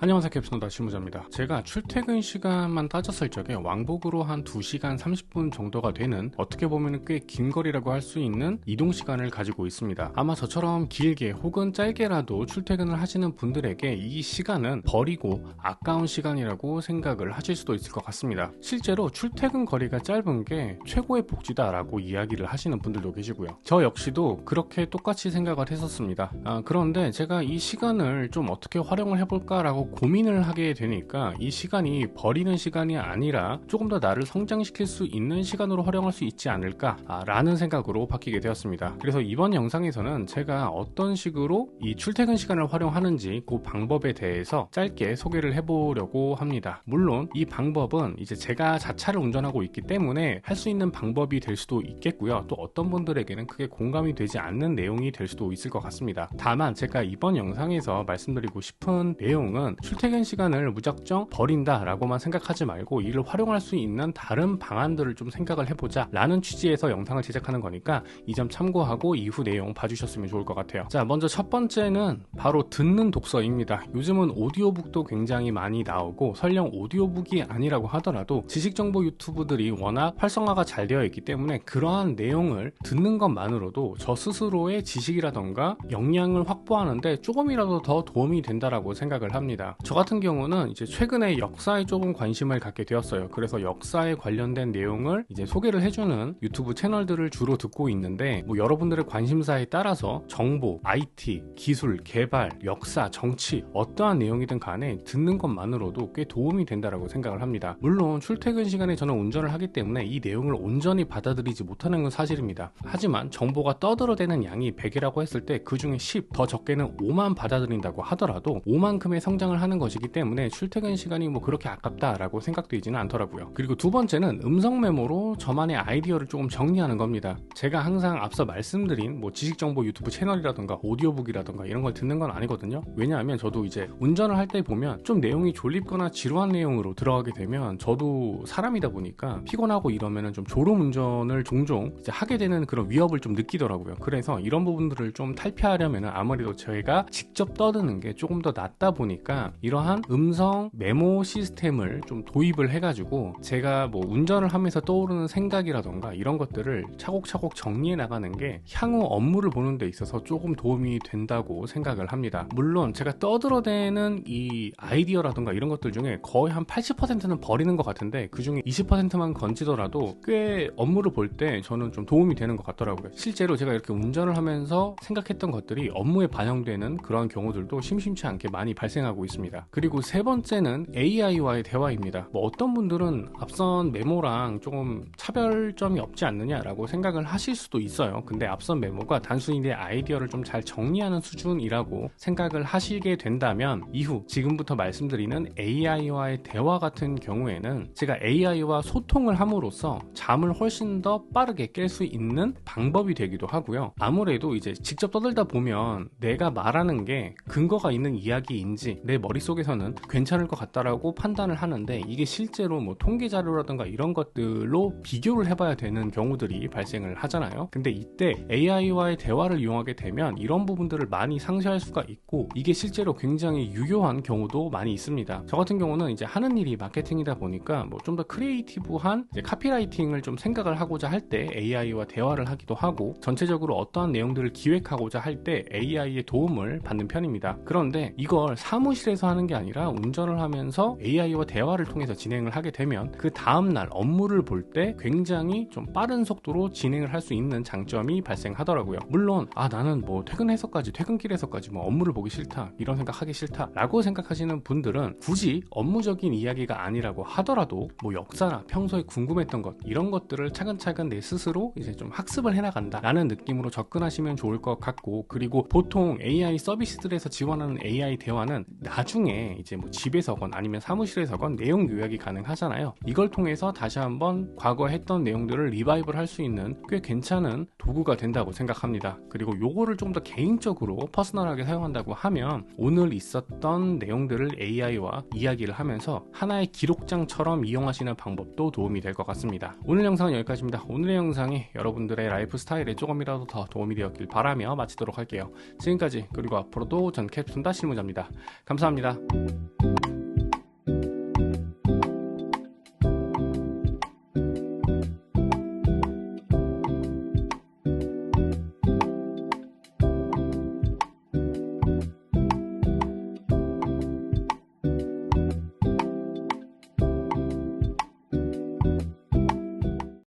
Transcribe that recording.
안녕하세요, 캡틴노다 실무자입니다. 제가 출퇴근 시간만 따졌을 적에 왕복으로 한 2시간 30분 정도가 되는, 어떻게 보면 꽤 긴 거리라고 할 수 있는 이동 시간을 가지고 있습니다. 아마 저처럼 길게 혹은 짧게라도 출퇴근을 하시는 분들에게 이 시간은 버리고 아까운 시간이라고 생각을 하실 수도 있을 것 같습니다. 실제로 출퇴근 거리가 짧은 게 최고의 복지다라고 이야기를 하시는 분들도 계시고요. 저 역시도 그렇게 똑같이 생각을 했었습니다. 그런데 제가 이 시간을 좀 어떻게 활용을 해볼까라고 고민을 하게 되니까 이 시간이 버리는 시간이 아니라 조금 더 나를 성장시킬 수 있는 시간으로 활용할 수 있지 않을까 라는 생각으로 바뀌게 되었습니다. 그래서 이번 영상에서는 제가 어떤 식으로 이 출퇴근 시간을 활용하는지 그 방법에 대해서 짧게 소개를 해보려고 합니다. 물론 이 방법은 이제 제가 자차를 운전하고 있기 때문에 할 수 있는 방법이 될 수도 있겠고요. 또 어떤 분들에게는 크게 공감이 되지 않는 내용이 될 수도 있을 것 같습니다. 다만 제가 이번 영상에서 말씀드리고 싶은 내용은 출퇴근 시간을 무작정 버린다 라고만 생각하지 말고 이를 활용할 수 있는 다른 방안들을 좀 생각을 해보자 라는 취지에서 영상을 제작하는 거니까 이 점 참고하고 이후 내용 봐주셨으면 좋을 것 같아요. 자, 먼저 첫 번째는 바로 듣는 독서입니다. 요즘은 오디오북도 굉장히 많이 나오고 설령 오디오북이 아니라고 하더라도 지식정보 유튜브들이 워낙 활성화가 잘 되어 있기 때문에 그러한 내용을 듣는 것만으로도 저 스스로의 지식이라던가 역량을 확보하는데 조금이라도 더 도움이 된다라고 생각을 합니다. 저 같은 경우는 이제 최근에 역사에 조금 관심을 갖게 되었어요. 그래서 역사에 관련된 내용을 이제 소개를 해주는 유튜브 채널들을 주로 듣고 있는데, 여러분들의 관심사에 따라서 정보, IT, 기술, 개발, 역사, 정치 어떠한 내용이든 간에 듣는 것만으로도 꽤 도움이 된다라고 생각을 합니다. 물론 출퇴근 시간에 저는 운전을 하기 때문에 이 내용을 온전히 받아들이지 못하는 건 사실입니다. 하지만 정보가 떠들어대는 양이 100이라고 했을 때 그 중에 10, 더 적게는 5만 받아들인다고 하더라도 5만큼의 성장을 하는 것이기 때문에 출퇴근 시간이 그렇게 아깝다라고 생각되지는 않더라고요. 그리고 두 번째는 음성 메모로 저만의 아이디어를 조금 정리하는 겁니다. 제가 항상 앞서 말씀드린 지식정보 유튜브 채널이라던가 오디오북이라던가 이런 걸 듣는 건 아니거든요. 왜냐하면 저도 이제 운전을 할 때 보면 좀 내용이 졸립거나 지루한 내용으로 들어가게 되면 저도 사람이다 보니까 피곤하고 이러면은 좀 졸음 운전을 종종 이제 하게 되는 그런 위협을 좀 느끼더라고요. 그래서 이런 부분들을 좀 탈피하려면 아무래도 저희가 직접 떠드는 게 조금 더 낫다 보니까 이러한 음성 메모 시스템을 좀 도입을 해가지고 제가 운전을 하면서 떠오르는 생각이라던가 이런 것들을 차곡차곡 정리해 나가는 게 향후 업무를 보는 데 있어서 조금 도움이 된다고 생각을 합니다. 물론 제가 떠들어대는 이 아이디어라던가 이런 것들 중에 거의 한 80%는 버리는 것 같은데 그 중에 20%만 건지더라도 꽤 업무를 볼 때 저는 좀 도움이 되는 것 같더라고요. 실제로 제가 이렇게 운전을 하면서 생각했던 것들이 업무에 반영되는 그런 경우들도 심심치 않게 많이 발생하고 있습니다. 그리고 세 번째는 AI와의 대화입니다. 어떤 분들은 앞선 메모랑 조금 차별점이 없지 않느냐라고 생각을 하실 수도 있어요. 근데 앞선 메모가 단순히 내 아이디어를 좀 잘 정리하는 수준이라고 생각을 하시게 된다면 이후 지금부터 말씀드리는 AI와의 대화 같은 경우에는 제가 AI와 소통을 함으로써 잠을 훨씬 더 빠르게 깰 수 있는 방법이 되기도 하고요. 아무래도 이제 직접 떠들다 보면 내가 말하는 게 근거가 있는 이야기인지 내 머릿속에서는 괜찮을 것 같다라고 판단을 하는데 이게 실제로 통계 자료라든가 이런 것들로 비교를 해봐야 되는 경우들이 발생을 하잖아요. 근데 이때 AI와의 대화를 이용하게 되면 이런 부분들을 많이 상쇄할 수가 있고 이게 실제로 굉장히 유효한 경우도 많이 있습니다. 저 같은 경우는 이제 하는 일이 마케팅이다 보니까 좀 더 크리에이티브한 이제 카피라이팅을 좀 생각을 하고자 할 때 AI와 대화를 하기도 하고 전체적으로 어떠한 내용들을 기획하고자 할 때 AI의 도움을 받는 편입니다. 그런데 이걸 사무실에서 하는 게 아니라 운전을 하면서 AI와 대화를 통해서 진행을 하게 되면 그 다음날 업무를 볼 때 굉장히 좀 빠른 속도로 진행을 할 수 있는 장점이 발생하더라고요. 물론 나는 퇴근해서까지 퇴근길에서까지 업무를 보기 싫다 이런 생각하기 싫다 라고 생각하시는 분들은 굳이 업무적인 이야기가 아니라고 하더라도 역사나 평소에 궁금했던 것 이런 것들을 차근차근 내 스스로 이제 좀 학습을 해나간다 라는 느낌으로 접근하시면 좋을 것 같고, 그리고 보통 AI 서비스들에서 지원하는 AI 대화는 나중에 이제 집에서건 아니면 사무실에서건 내용 요약이 가능하잖아요. 이걸 통해서 다시 한번 과거에 했던 내용들을 리바이벌 할 수 있는 꽤 괜찮은 도구가 된다고 생각합니다. 그리고 요거를 좀 더 개인적으로 퍼스널하게 사용한다고 하면 오늘 있었던 내용들을 AI와 이야기를 하면서 하나의 기록장처럼 이용하시는 방법도 도움이 될 것 같습니다. 오늘 영상은 여기까지입니다. 오늘의 영상이 여러분들의 라이프 스타일에 조금이라도 더 도움이 되었길 바라며 마치도록 할게요. 지금까지 그리고 앞으로도 전 캡틴노다 실무자입니다. 감사합니다.